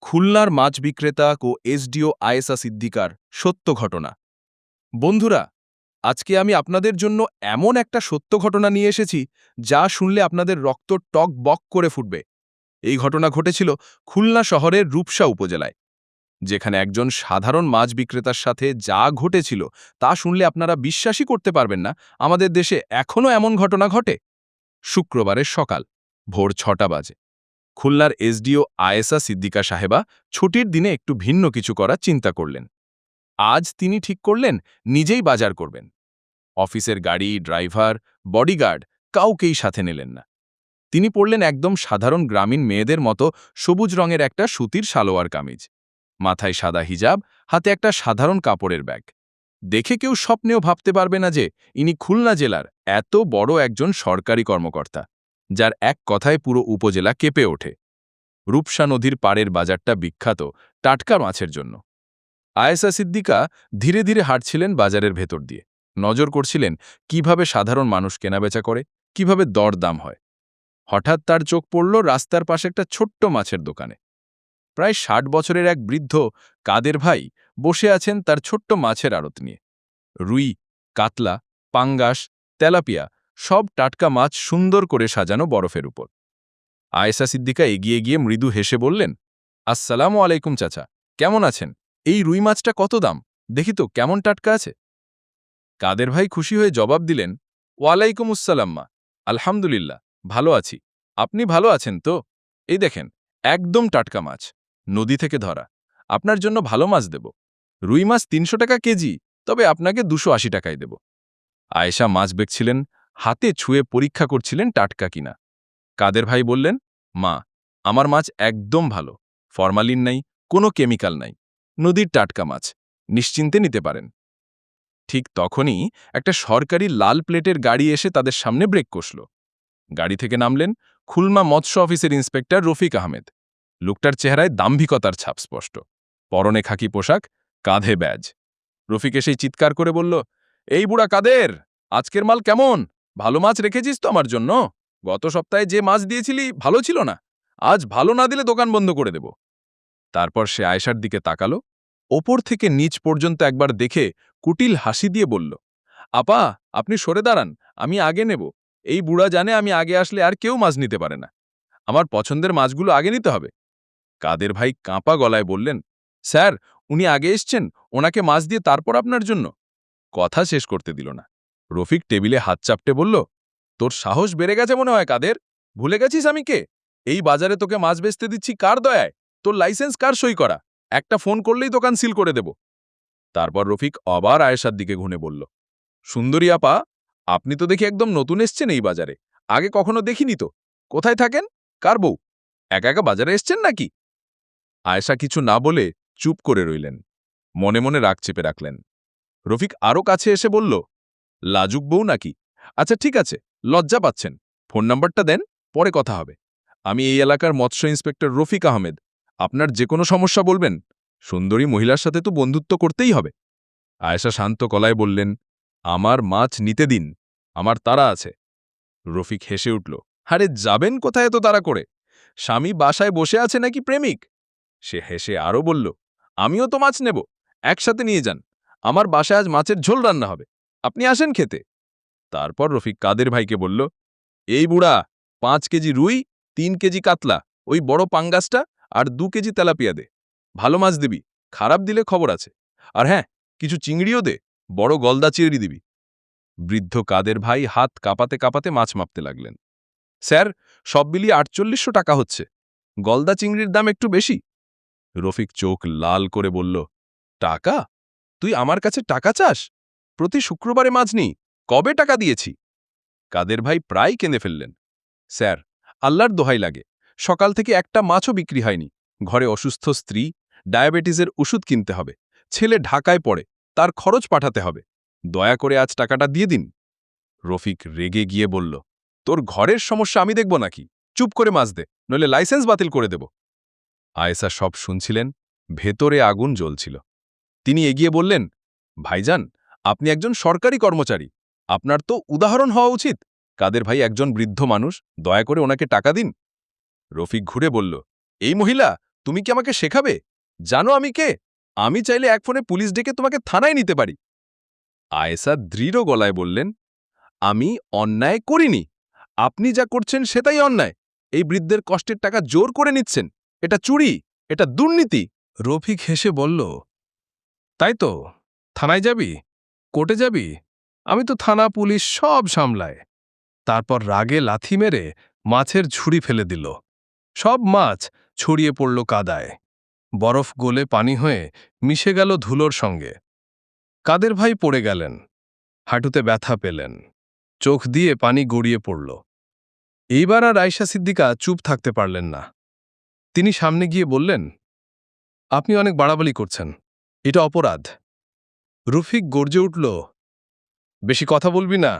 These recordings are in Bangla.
খুলনার মাছ বিক্রেতা ও এসডিও আয়েশা সিদ্দিকার সত্য ঘটনা। বন্ধুরা, আজকে আমি আপনাদের জন্য এমন একটা সত্য ঘটনা নিয়ে এসেছি যা শুনলে আপনাদের রক্ত টক বক করে ফুটবে। এই ঘটনা ঘটেছিল খুলনা শহরের রূপসা উপজেলায়, যেখানে একজন সাধারণ মাছ বিক্রেতার সাথে যা ঘটেছিল তা শুনলে আপনারা বিশ্বাসই করতে পারবেন না আমাদের দেশে এখনও এমন ঘটনা ঘটে। শুক্রবারের সকাল ভোর ৬টা বাজে খুলনার এসডিও আয়েশা সিদ্দিকা সাহেবা ছুটির দিনে একটু ভিন্ন কিছু করার চিন্তা করলেন। আজ তিনি ঠিক করলেন নিজেই বাজার করবেন। অফিসের গাড়ি, ড্রাইভার, বডিগার্ড কাউকেই সাথে নিলেন না। তিনি পরলেন একদম সাধারণ গ্রামীণ মেয়েদের মতো সবুজ রঙের একটা সুতির সালোয়ার কামিজ, মাথায় সাদা হিজাব, হাতে একটা সাধারণ কাপড়ের ব্যাগ। দেখে কেউ স্বপ্নেও ভাবতে পারবে না যে ইনি খুলনা জেলার এত বড় একজন সরকারি কর্মকর্তা, যার এক কথায় পুরো উপজেলা কেঁপে ওঠে। রূপসা নদীর পাড়ের বাজারটা বিখ্যাত টাটকা মাছের জন্য। আয়েশা সিদ্দিকা ধীরে ধীরে হাঁটছিলেন বাজারের ভেতর দিয়ে, নজর করছিলেন কিভাবে সাধারণ মানুষ কেনাবেচা করে, কিভাবে দরদাম হয়। হঠাৎ তার চোখ পড়ল রাস্তার পাশে একটা ছোট্ট মাছের দোকানে। প্রায় ৬০ বছরের এক বৃদ্ধ কাদের ভাই বসে আছেন তার ছোট্ট মাছের আড়ত নিয়ে। রুই, কাতলা, পাঙ্গাস, তেলাপিয়া সব টাটকা মাছ সুন্দর করে সাজানো বরফের উপর। আয়েশা সিদ্দিকা এগিয়ে গিয়ে মৃদু হেসে বললেন, আসসালামু আলাইকুম চাচা, কেমন আছেন? এই রুই মাছটা কত দাম? দেখি তো কেমন টাটকা আছে। কাদের ভাই খুশি হয়ে জবাব দিলেন, ওয়ালাইকুম আসসালাম মা, আলহামদুলিল্লাহ, ভালো আছি। আপনি ভালো আছেন তো? এই দেখেন, একদম টাটকা মাছ, নদী থেকে ধরা। আপনার জন্য ভালো মাছ দেব। রুই মাছ ৩০০ টাকা কেজি, তবে আপনাকে ২৮০ টাকায় দেব। আয়েশা মাছ বেচছিলেন, হাতে ছুঁয়ে পরীক্ষা করছিলেন টাটকা কিনা। কাদের ভাই বললেন, মা, আমার মাছ একদম ভালো, ফরমালিন নাই, কোনো কেমিক্যাল নাই, নদীর টাটকা মাছ, নিশ্চিন্তে নিতে পারেন। ঠিক তখনই একটা সরকারি লাল প্লেটের গাড়ি এসে তাদের সামনে ব্রেক কষল। গাড়ি থেকে নামলেন খুলনা মৎস্য অফিসের ইন্সপেক্টর রফিক আহমেদ। লোকটার চেহারায় দাম্ভিকতার ছাপ স্পষ্ট, পরনে খাকি পোশাক, কাঁধে ব্যাজ। রফিক এসেই চিৎকার করে বলল, এই বুড়া কাদের, আজকের মাল কেমন? ভালো মাছ রেখেছিস তো আমার জন্য? গত সপ্তাহে যে মাছ দিয়েছিলি ভালো ছিল না, আজ ভালো না দিলে দোকান বন্ধ করে দেব। তারপর সে আয়েশার দিকে তাকালো, ওপর থেকে নিচ পর্যন্ত একবার দেখে কুটিল হাসি দিয়ে বলল, আপা, আপনি সরে দাঁড়ান, আমি আগে নেব। এই বুড়া জানে আমি আগে আসলে আর কেউ মাছ নিতে পারে না। আমার পছন্দের মাছগুলো আগে নিতে হবে। কাদের ভাই কাঁপা গলায় বললেন, স্যার, উনি আগে এসছেন, ওনাকে মাছ দিয়ে তারপর আপনার জন্য। কথা শেষ করতে দিল না। রফিক টেবিলে হাত চাপটে বলল, তোর সাহস বেড়ে গেছে মনে হয় কাদের, ভুলে গেছিস আমি কে? এই বাজারে তোকে মাছ বেচতে দিচ্ছি কার দয়ায়? তোর লাইসেন্স কার সই করা? একটা ফোন করলেই দোকান সিল করে দেব। তারপর রফিক আবার আয়েশার দিকে ঘুরে বলল, সুন্দরী আপা, আপনি তো দেখি একদম নতুন এসছেন এই বাজারে, আগে কখনো দেখিনি তো। কোথায় থাকেন? কার বউ? একা একা বাজারে এসছেন নাকি? আয়েশা কিছু না বলে চুপ করে রইলেন, মনে মনে রাগ চেপে রাখলেন। রফিক আরও কাছে এসে বলল, লাজুক বউ নাকি? আচ্ছা ঠিক আছে, লজ্জা পাচ্ছেন, ফোন নাম্বারটা দেন, পরে কথা হবে। আমি এই এলাকার মৎস্য ইন্সপেক্টর রফিক আহমেদ, আপনার যে কোনো সমস্যা বলবেন। সুন্দরী মহিলার সাথে তো বন্ধুত্ব করতেই হবে। আয়েশা শান্ত গলায় বললেন, আমার মাছ নিতে দিন, আমার তাড়া আছে। রফিক হেসে উঠল, আরে যাবেন কোথায় এত তাড়া করে? স্বামী বাসায় বসে আছে নাকি প্রেমিক? সে হেসে আরও বলল, আমিও তো মাছ নেব, একসাথে নিয়ে যান। আমার বাসায় আজ মাছের ঝোল রান্না হবে, আপনি আসেন খেতে। তারপর রফিক কাদের ভাইকে বলল, এই বুড়া, ৫ কেজি রুই, ৩ কেজি কাতলা, ওই বড় পাঙ্গাসটা, আর ২ কেজি তেলাপিয়া দে। ভালো মাছ দিবি, খারাপ দিলে খবর আছে। আর হ্যাঁ, কিছু চিংড়িও দে, বড় গলদা চিংড়ি দিবি। বৃদ্ধ কাদের ভাই হাত কাঁপাতে কাঁপাতে মাছ মাপতে লাগলেন। স্যার, সব মিলিয়ে ৪৮০০ টাকা হচ্ছে, গলদা চিংড়ির দাম একটু বেশি। রফিক চোখ লাল করে বলল, টাকা? তুই আমার কাছে টাকা চাস? প্রতি শুক্রবারে মাছ নিই, কবে টাকা দিয়েছি? কাদের ভাই প্রায় কেঁদে ফেললেন। স্যার, আল্লাহর দোহাই লাগে, সকাল থেকে একটা মাছও বিক্রি হয়নি। ঘরে অসুস্থ স্ত্রী, ডায়াবেটিসের ওষুধ কিনতে হবে, ছেলে ঢাকায় পড়ে, তার খরচ পাঠাতে হবে। দয়া করে আজ টাকাটা দিয়ে দিন। রফিক রেগে গিয়ে বলল, তোর ঘরের সমস্যা আমি দেখব নাকি? চুপ করে মাছ দে, নইলে লাইসেন্স বাতিল করে দেব। আয়েশা সব শুনছিলেন, ভেতরে আগুন জ্বলছিল। তিনি এগিয়ে বললেন, ভাইজান, আপনি একজন সরকারি কর্মচারী, আপনার তো উদাহরণ হওয়া উচিত। কাদের ভাই একজন বৃদ্ধ মানুষ, দয়া করে ওনাকে টাকা দিন। রফিক ঘুরে বলল, এই মহিলা, তুমি কি আমাকে শেখাবে? জানো আমি কে? আমি চাইলে এক ফোনে পুলিশ ডেকে তোমাকে থানায় নিতে পারি। আয়েশা দৃঢ় গলায় বললেন, আমি অন্যায় করিনি। আপনি যা করছেন সেটাই অন্যায়। এই বৃদ্ধের কষ্টের টাকা জোর করে নিচ্ছেন। এটা চুরি, এটা দুর্নীতি। রফিক হেসে বলল, তাই তো, থানায় যাবি, কোর্টে যাবি, আমি তো থানা পুলিশ সব সামলায়। তারপর রাগে লাথি মেরে মাছের ঝুড়ি ফেলে দিল। সব মাছ ছড়িয়ে পড়ল কাদায়। বরফ গলে পানি হয়ে মিশে গেল ধুলোর সঙ্গে। কাদের ভাই পড়ে গেলেন, হাঁটুতে ব্যথা পেলেন, চোখ দিয়ে পানি গড়িয়ে পড়ল। এইবার আর আয়েশা সিদ্দিকা চুপ থাকতে পারলেন না। তিনি সামনে গিয়ে বললেন, আপনি অনেক বাড়াবাড়ি করছেন, এটা অপরাধ। রফিক গর্জে উঠল, বেশি কথা বলবি না,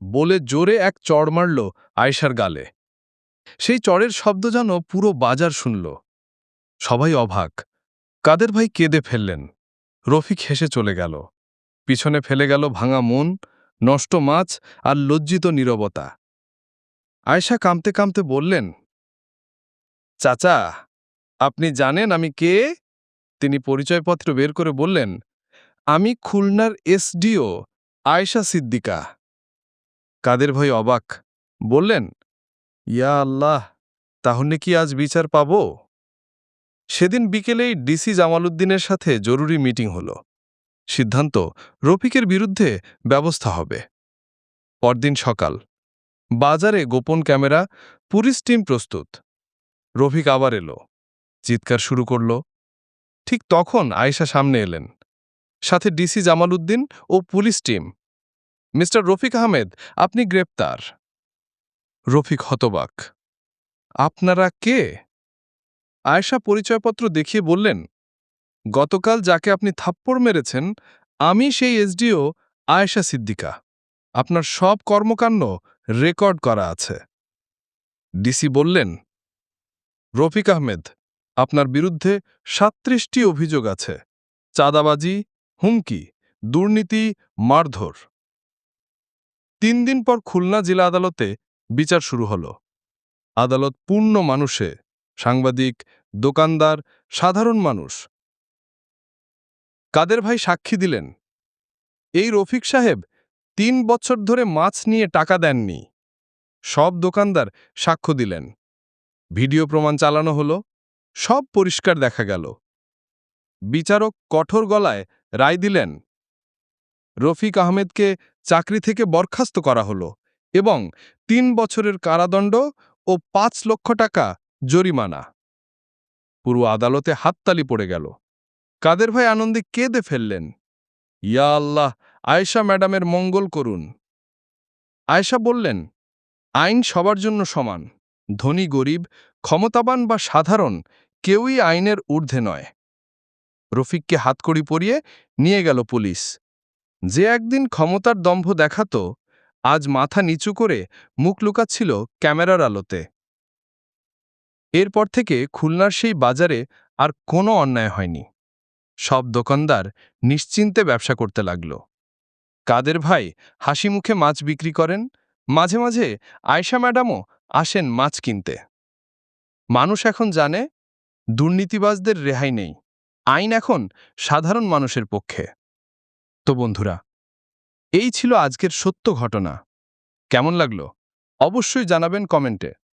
বলে জোরে এক চড় মারল আয়েশার গালে। সেই চড়ের শব্দ যেন পুরো বাজার শুনল। সবাই অবাক। কাদের ভাই কেঁদে ফেললেন। রফিক হেসে চলে গেল। পিছনে ফেলে গেল ভাঙা মন, নষ্ট মাছ আর লজ্জিত নীরবতা। আয়েশা কাঁপতে কাঁপতে বললেন, চাচা, আপনি জানেন আমি কে? তিনি পরিচয়পত্র বের করে বললেন, আমি খুলনার এসডিও আয়েশা সিদ্দিকা। কাদের ভাই অবাক, বললেন, ইয়া আল্লাহ, তাহলে কি আজ বিচার পাব? সেদিন বিকেলেই ডিসি জামালউদ্দিনের সাথে জরুরি মিটিং হল। সিদ্ধান্ত, রফিকের বিরুদ্ধে ব্যবস্থা হবে। পরদিন সকাল, বাজারে গোপন ক্যামেরা, পুলিশ টিম প্রস্তুত। রফিক আবার এলো, চিৎকার শুরু করল। ঠিক তখন আয়েশা সামনে এলেন, সাথে ডিসি জামালউদ্দিন ও police team. Mister Rafiq Ahmed, আপনি গ্রেপ্তার। রফিক হতবাক, আপনারা কে? আয়েশা পরিচয়পত্র দেখিয়ে বললেন, গতকাল যাকে আপনি থাপ্পড় মেরেছেন, আমি সেই এসডিও আয়েশা সিদ্দিকা। আপনার সব কর্মকাণ্ড রেকর্ড করা আছে। ডিসি বললেন, রফিক আহমেদ, আপনার বিরুদ্ধে ৩৭টি অভিযোগ আছে। চাঁদাবাজি, হুমকি, দুর্নীতি, মারধর। ৩ দিন পর খুলনা জেলা আদালতে বিচার শুরু হল। আদালত পূর্ণ মানুষে, সাংবাদিক, দোকানদার, সাধারণ মানুষ। কাদের ভাই সাক্ষী দিলেন, এই রফিক সাহেব ৩ বছর ধরে মাছ নিয়ে টাকা দেননি। সব দোকানদার সাক্ষ্য দিলেন। ভিডিও প্রমাণ চালানো হলো, সব পরিষ্কার দেখা গেল। বিচারক কঠোর গলায় রায় দিলেন, রফিক আহমেদকে চাকরি থেকে বরখাস্ত করা হলো এবং ৩ বছরের কারাদণ্ড ও ৫ লক্ষ টাকা জরিমানা। পুরো আদালতে হাততালি পড়ে গেল। কাদের ভাই আনন্দে কেঁদে ফেললেন, ইয়া আল্লাহ, আয়েশা ম্যাডামের মঙ্গল করুন। আয়েশা বললেন, আইন সবার জন্য সমান। ধনী গরিব, ক্ষমতাবান বা সাধারণ, কেউই আইনের ঊর্ধ্বে নয়। রফিককে হাতকড়ি পরিয়ে নিয়ে গেল পুলিশ। যে একদিন ক্ষমতার দম্ভ দেখাত, আজ মাথা নিচু করে মুখ লুকাচ্ছিল ক্যামেরার আলোতে। এরপর থেকে খুলনার সেই বাজারে আর কোনো অন্যায় হয়নি। সব দোকানদার নিশ্চিন্তে ব্যবসা করতে লাগল। কাদের ভাই হাসি মুখে মাছ বিক্রি করেন, মাঝে মাঝে আয়েশা ম্যাডামও আসেন মাছ কিনতে। মানুষ এখন জানে, দুর্নীতিবাজদের রেহাই নেই। আইন এখন সাধারণ মানুষের পক্ষে। তো বন্ধুরা, এই ছিল আজকের সত্য ঘটনা। কেমন লাগলো অবশ্যই জানাবেন কমেন্টে।